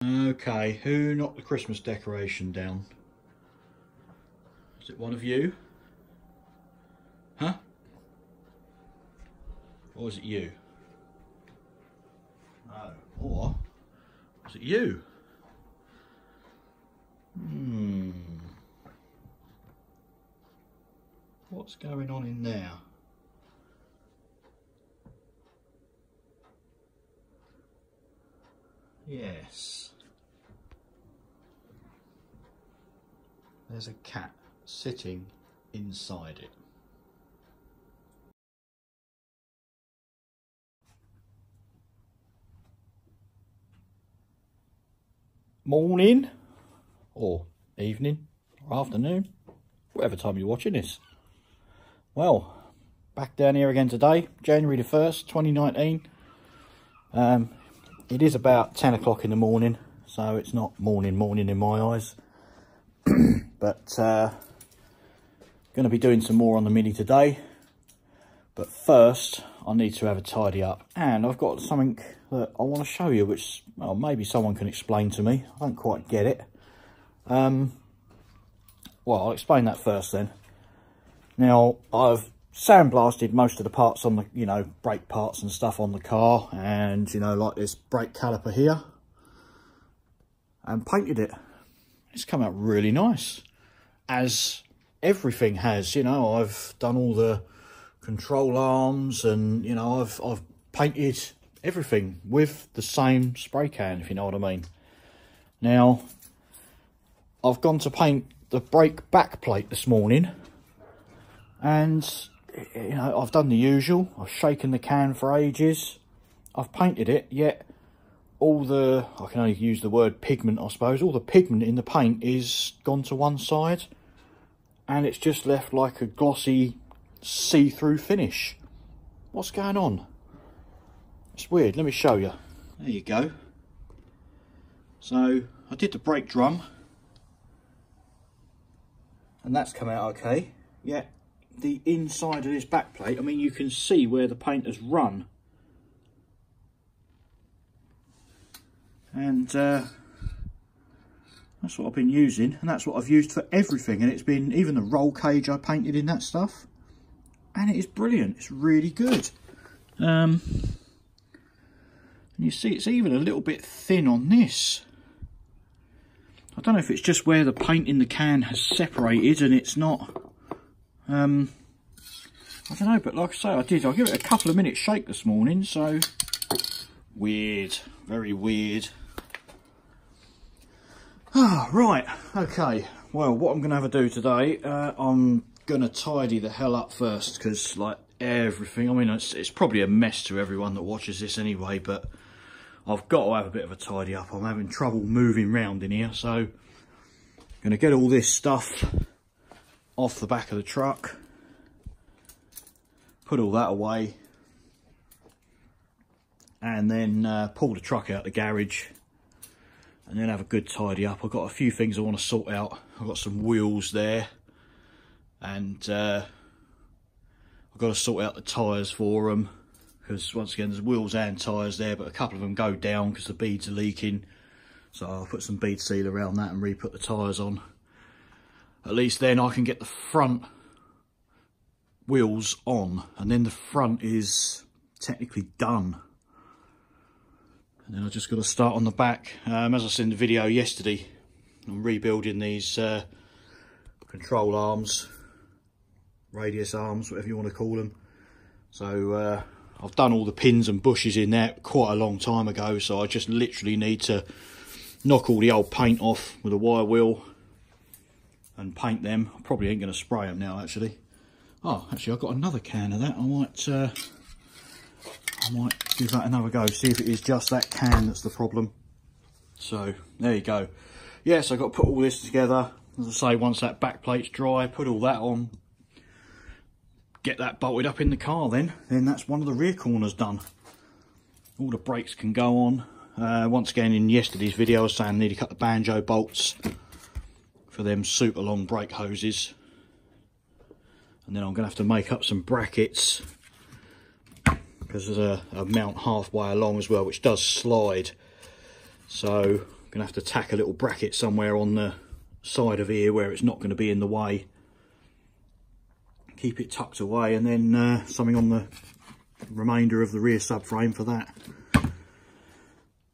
Okay, who knocked the Christmas decoration down? Is it one of you? Huh? Or is it you? No. Or is it you? What's going on in there? Yes. There's a cat sitting inside it. Morning, or evening, or afternoon, whatever time you're watching this. Well, back down here again today, January the 1st, 2019. It is about 10 o'clock in the morning, so it's not morning in my eyes. But going to be doing some more on the Mini today. But first, I need to have a tidy up, and I've got something that I want to show you, which, well, maybe someone can explain to me. I don't quite get it. Well, I'll explain that first then. Now, I've sandblasted most of the parts on the, you know, brake parts and stuff on the car, and, you know, like this brake caliper here, and painted it. It's come out really nice, as everything has. You know, I've done all the control arms, and, you know, I've painted everything with the same spray can, if you know what I mean. Now, I've gone to paint the brake back plate this morning, and, you know, I've done the usual. I've shaken the can for ages. I've painted it, yet all the, I can only use the word pigment, I suppose, all the pigment in the paint is gone to one side, and it's just left like a glossy see-through finish. What's going on? It's weird. Let me show you. There you go. So I did the brake drum, and that's come out okay. Yeah, the inside of this back plate, I mean, you can see where the paint has run, and that's what I've been using, and that's what I've used for everything. And it's been, even the roll cage I painted in that stuff, and it is brilliant. It's really good. And you see it's even a little bit thin on this. I don't know if it's just where the paint in the can has separated and it's not, I don't know, but like I say, I give it a couple of minutes shake this morning, so weird, very weird. Ah, right, okay, well, what I'm going to have to do today, I'm going to tidy the hell up first, because, like, everything, I mean, it's probably a mess to everyone that watches this anyway, but I've got to have a bit of a tidy up. I'm having trouble moving around in here, so I'm going to get all this stuff off the back of the truck, put all that away, and then pull the truck out the garage, and then have a good tidy up. I've got a few things I want to sort out. I've got some wheels there, and I've got to sort out the tyres for them, because once again there's wheels and tyres there, but a couple of them go down because the beads are leaking, so I'll put some bead seal around that and re-put the tyres on. At least then I can get the front wheels on, and then the front is technically done. And then I've just got to start on the back. As I said in the video yesterday, I'm rebuilding these control arms, radius arms, whatever you want to call them. So I've done all the pins and bushes in there quite a long time ago, so I just literally need to knock all the old paint off with a wire wheel and paint them. I probably ain't going to spray them now, actually. Oh, actually, I've got another can of that. I might give that another go, see if it is just that can that's the problem. So there you go. Yes, I've got to put all this together. As I say, once that back plate's dry, put all that on, get that bolted up in the car, then that's one of the rear corners done. All the brakes can go on. Once again, in yesterday's video I was saying I need to cut the banjo bolts for them super long brake hoses, and then I'm going to have to make up some brackets, because there's a mount halfway along as well which does slide, so I'm going Gonna have to tack a little bracket somewhere on the side of here where it's not going to be in the way. Keep it tucked away, and then something on the remainder of the rear subframe for that.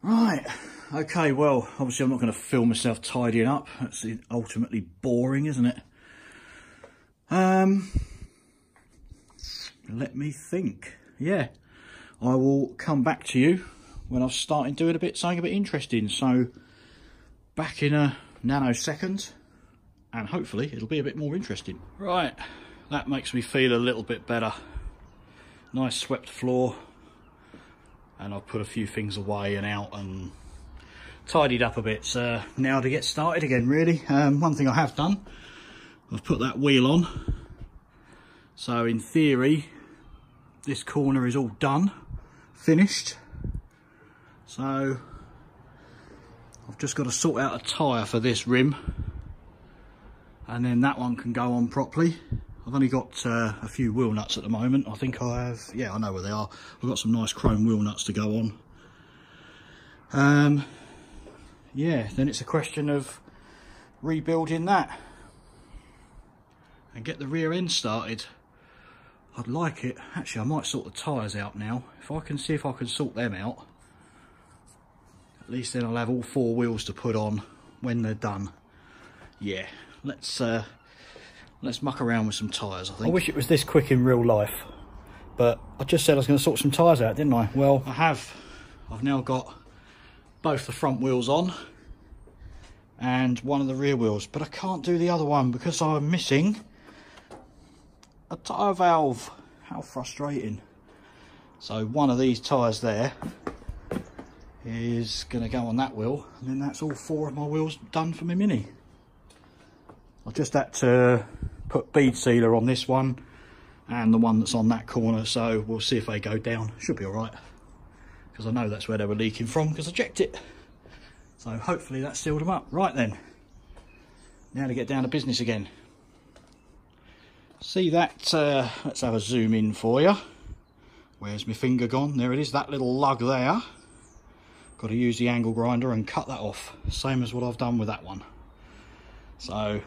Right, okay, well, obviously I'm not going to film myself tidying up. That's ultimately boring, isn't it? Let me think. Yeah, I will come back to you when I've started doing something a bit interesting. So back in a nanosecond, and hopefully it'll be a bit more interesting. Right, that makes me feel a little bit better. Nice swept floor, and I've put a few things away and out and tidied up a bit. So now to get started again, really. One thing I have done, I've put that wheel on. So in theory, this corner is all done, finished. So I've just got to sort out a tyre for this rim, and then that one can go on properly. I've only got a few wheel nuts at the moment. I think I have, yeah, I know where they are. I've got some nice chrome wheel nuts to go on. Yeah, then it's a question of rebuilding that and get the rear end started. I'd like it, actually I might sort the tyres out now. If I can see if I can sort them out, at least then I'll have all four wheels to put on when they're done. Yeah, let's muck around with some tyres, I think. I wish it was this quick in real life, but I just said I was going to sort some tyres out, didn't I? Well, I have. I've now got both the front wheels on and one of the rear wheels, but I can't do the other one because I'm missing a tyre valve. How frustrating. So one of these tyres there is going to go on that wheel, and then that's all four of my wheels done for my Mini. I've just had to put bead sealer on this one and the one that's on that corner, so we'll see if they go down. Should be alright, because I know that's where they were leaking from because I checked it. So hopefully that sealed them up. Right then, now to get down to business again. See that, let's have a zoom in for you. Where's my finger gone? There it is, that little lug there. Got to use the angle grinder and cut that off, same as what I've done with that one. So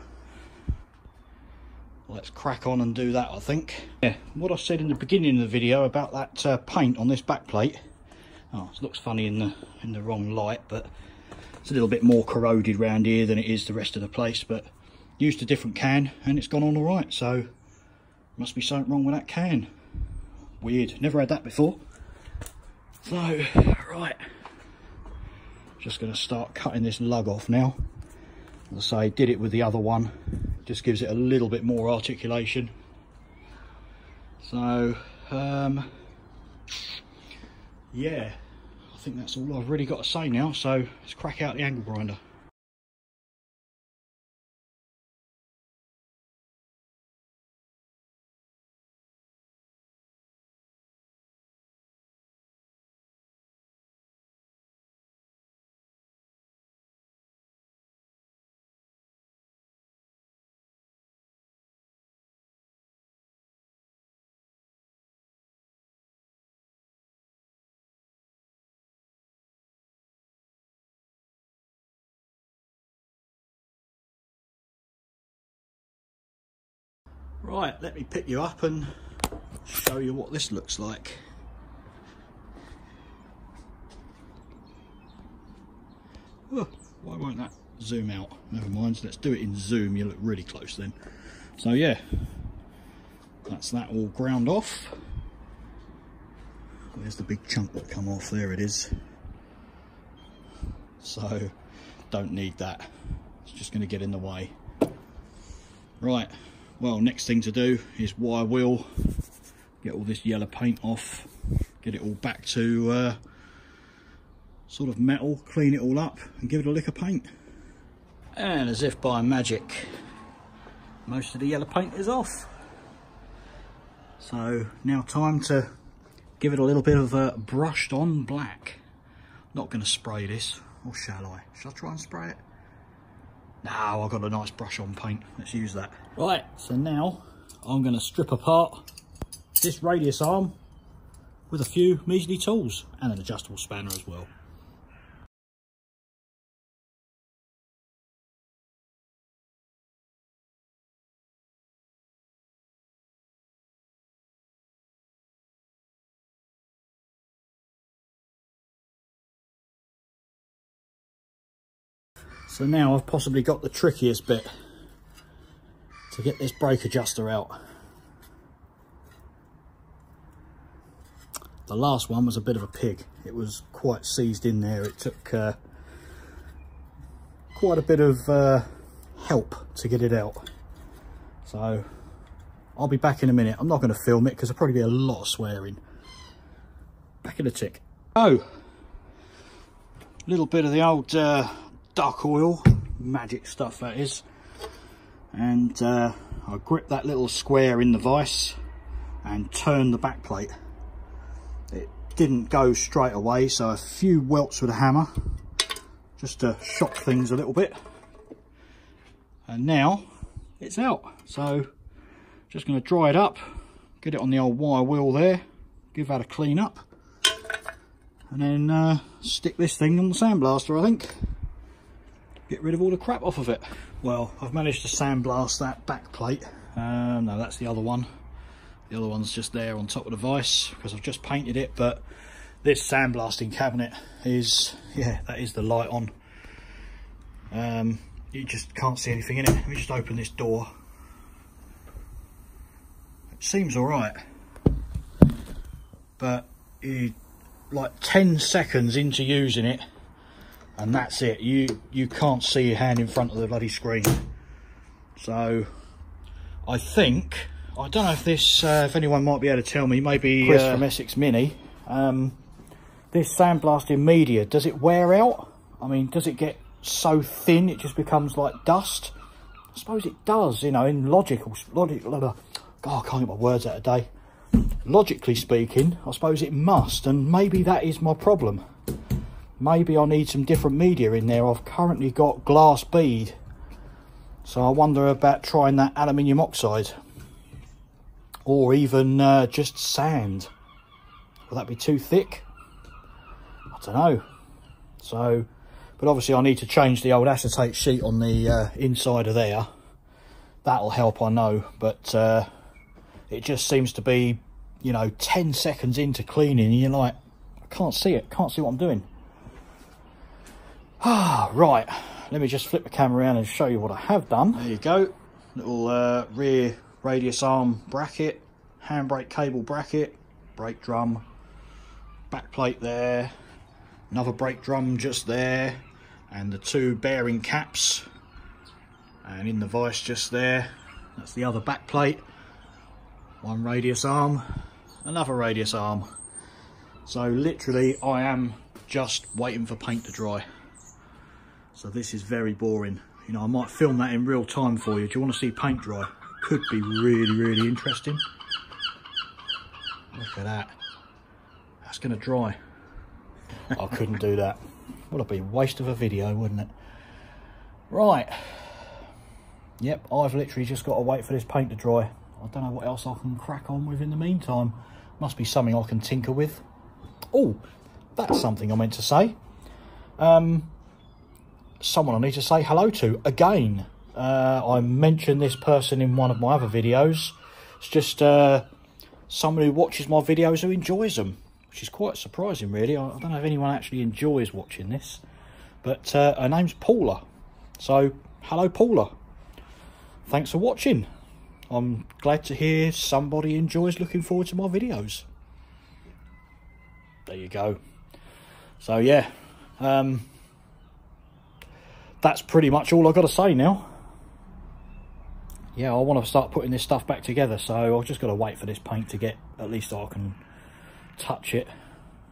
let's crack on and do that, I think. Yeah, what I said in the beginning of the video about that paint on this back plate. Oh, it looks funny in the wrong light, but it's a little bit more corroded round here than it is the rest of the place. But used a different can and it's gone on all right. So must be something wrong with that can. Weird, never had that before. So right, just going to start cutting this lug off now. As I say, did it with the other one, just gives it a little bit more articulation. So yeah, I think that's all I've really got to say now, so let's crack out the angle grinder. Right, let me pick you up and show you what this looks like. Oh, why won't that zoom out? Never mind, let's do it in zoom, you look really close then. So yeah, that's that all ground off. Where's the big chunk that come off? There it is. So, don't need that. It's just going to get in the way. Right. Well, next thing to do is wire wheel, get all this yellow paint off, get it all back to sort of metal, clean it all up and give it a lick of paint. And as if by magic, most of the yellow paint is off. So now time to give it a little bit of brushed on black. Not going to spray this, or shall I? Shall I try and spray it? No, I've got a nice brush on paint. Let's use that. Right, so now I'm going to strip apart this radius arm with a few measly tools and an adjustable spanner as well. So now I've possibly got the trickiest bit to get this brake adjuster out. The last one was a bit of a pig. It was quite seized in there. It took quite a bit of help to get it out. So I'll be back in a minute. I'm not going to film it because there'll probably be a lot of swearing. Back in a tick. Oh, a little bit of the old duck oil, magic stuff that is. And I grip that little square in the vise and turn the back plate. It didn't go straight away, so a few welts with a hammer just to shock things a little bit. And now it's out. So just going to dry it up, get it on the old wire wheel there, give that a clean up, and then stick this thing on the sandblaster, I think. Get rid of all the crap off of it. Well, I've managed to sandblast that back plate. No, that's the other one. The other one's just there on top of the vise because I've just painted it, but this sandblasting cabinet is, yeah, that is the light on. You just can't see anything in it. Let me just open this door. It seems all right, but you, like 10 seconds into using it, and that's it. You can't see your hand in front of the bloody screen. So I think, I don't know if this, if anyone might be able to tell me, maybe Chris from Essex Mini, this sandblasting media, does it wear out? I mean, does it get so thin it just becomes like dust? I suppose it does, you know, in logical, God, I can't get my words out today. Logically speaking, I suppose it must, and maybe that is my problem. Maybe I need some different media in there. I've currently got glass bead, so I wonder about trying that aluminium oxide, or even just sand. Will that be too thick? I don't know. So, but obviously I need to change the old acetate sheet on the inside of there. That'll help, I know, but it just seems to be, you know, 10 seconds into cleaning and you're like, I can't see it, can't see what I'm doing. Ah, right, let me just flip the camera around and show you what I have done. There you go, little rear radius arm bracket, handbrake cable bracket, brake drum, back plate there, another brake drum just there, and the two bearing caps, and in the vise just there, that's the other back plate, one radius arm, another radius arm. So literally I am just waiting for paint to dry. So this is very boring. You know, I might film that in real time for you. Do you want to see paint dry? Could be really, really interesting. Look at that. That's going to dry. I couldn't do that. Would have been a waste of a video, wouldn't it? Right. Yep, I've literally just got to wait for this paint to dry. I don't know what else I can crack on with in the meantime. Must be something I can tinker with. Oh, that's something I meant to say. Someone I need to say hello to again. I mentioned this person in one of my other videos. It's just someone who watches my videos who enjoys them, which is quite surprising really. I don't know if anyone actually enjoys watching this, but her name's Paula. So hello Paula, thanks for watching. I'm glad to hear somebody enjoys looking forward to my videos. There you go. So yeah, that's pretty much all I've got to say now. Yeah, I want to start putting this stuff back together, so I've just got to wait for this paint to get, at least I can touch it,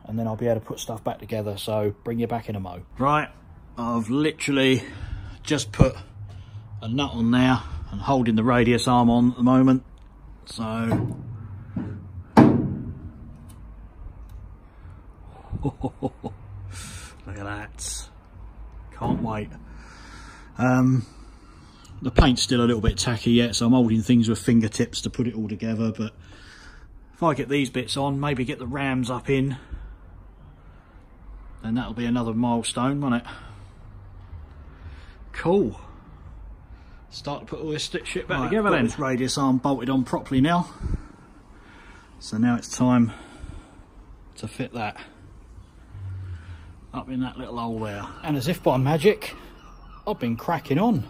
and then I'll be able to put stuff back together. So bring you back in a mo. Right, I've literally just put a nut on there and holding the radius arm on at the moment. So look at that, can't wait. The paint's still a little bit tacky yet, so I'm holding things with fingertips to put it all together, but if I get these bits on, maybe get the rams up in, then that'll be another milestone, won't it? Cool. Start to put all this shit back together then. This radius arm bolted on properly now, so now it's time to fit that up in that little hole there. And as if by magic, I've been cracking on.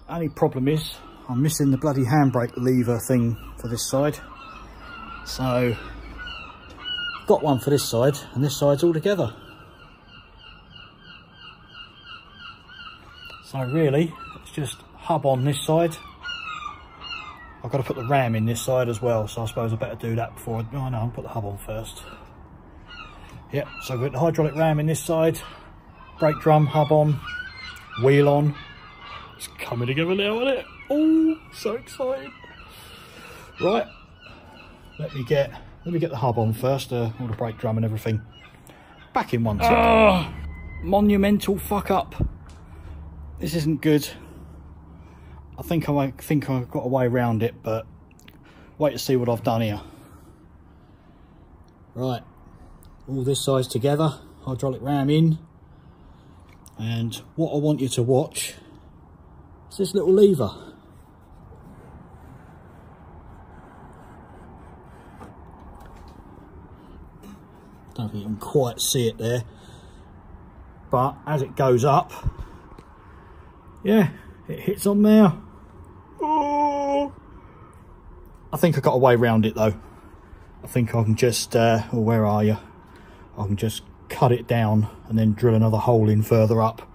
Only problem is I'm missing the bloody handbrake lever thing for this side. So got one for this side, and this side's all together. So really it's just hub on this side. I've got to put the ram in this side as well, so I suppose I better do that before I... Oh no, I'll put the hub on first. Yep, so I've got the hydraulic ram in this side, brake drum, hub on, wheel on. It's coming together now, isn't it? Oh, so excited. Right, let me get the hub on first, all the brake drum and everything. Back in 1 second. Oh, monumental fuck up. This isn't good. I think I've got a way around it, but wait to see what I've done here. Right, all this side's together, hydraulic ram in, and what I want you to watch is this little lever. Don't think you can quite see it there, but as it goes up, yeah, it hits on there. Oh. I think I got a way around it though. I think I can just, oh, where are you? I can just cut it down and then drill another hole in further up.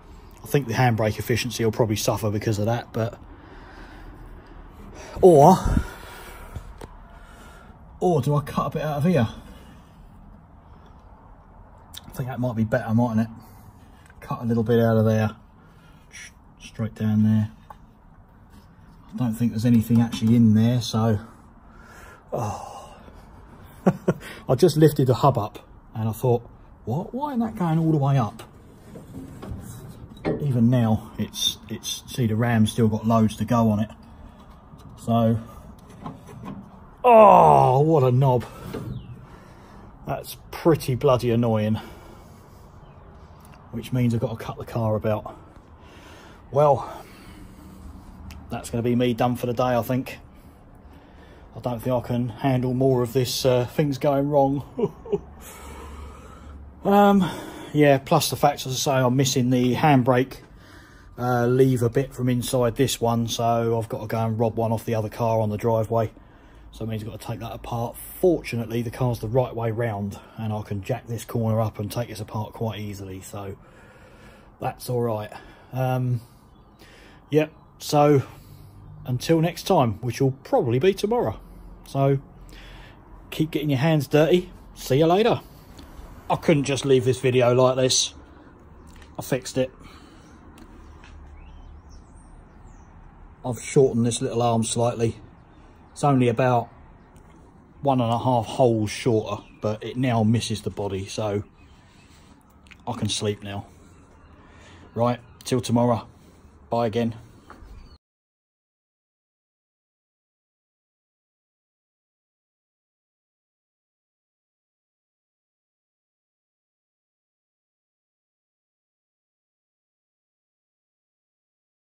I think the handbrake efficiency will probably suffer because of that, but... Or do I cut a bit out of here? I think that might be better, mightn't it? Cut a little bit out of there. Straight down there. I don't think there's anything actually in there, so... Oh. I just lifted the hub up and I thought, what? Why isn't that going all the way up? Even now, it's see, the ram's still got loads to go on it. So, oh, what a knob. That's pretty bloody annoying. Which means I've got to cut the car about. Well, that's going to be me done for the day, I think. I don't think I can handle more of this things going wrong. Yeah, plus the fact, as I say, I'm missing the handbrake lever bit from inside this one, so I've got to go and rob one off the other car on the driveway. So it means I've got to take that apart. Fortunately, the car's the right way round, and I can jack this corner up and take this apart quite easily, so that's all right. Yep, so until next time, which will probably be tomorrow. So keep getting your hands dirty. See you later. I couldn't just leave this video like this. I fixed it. I've shortened this little arm slightly. It's only about 1.5 holes shorter, but it now misses the body, so I can sleep now. Right, till tomorrow. Bye again.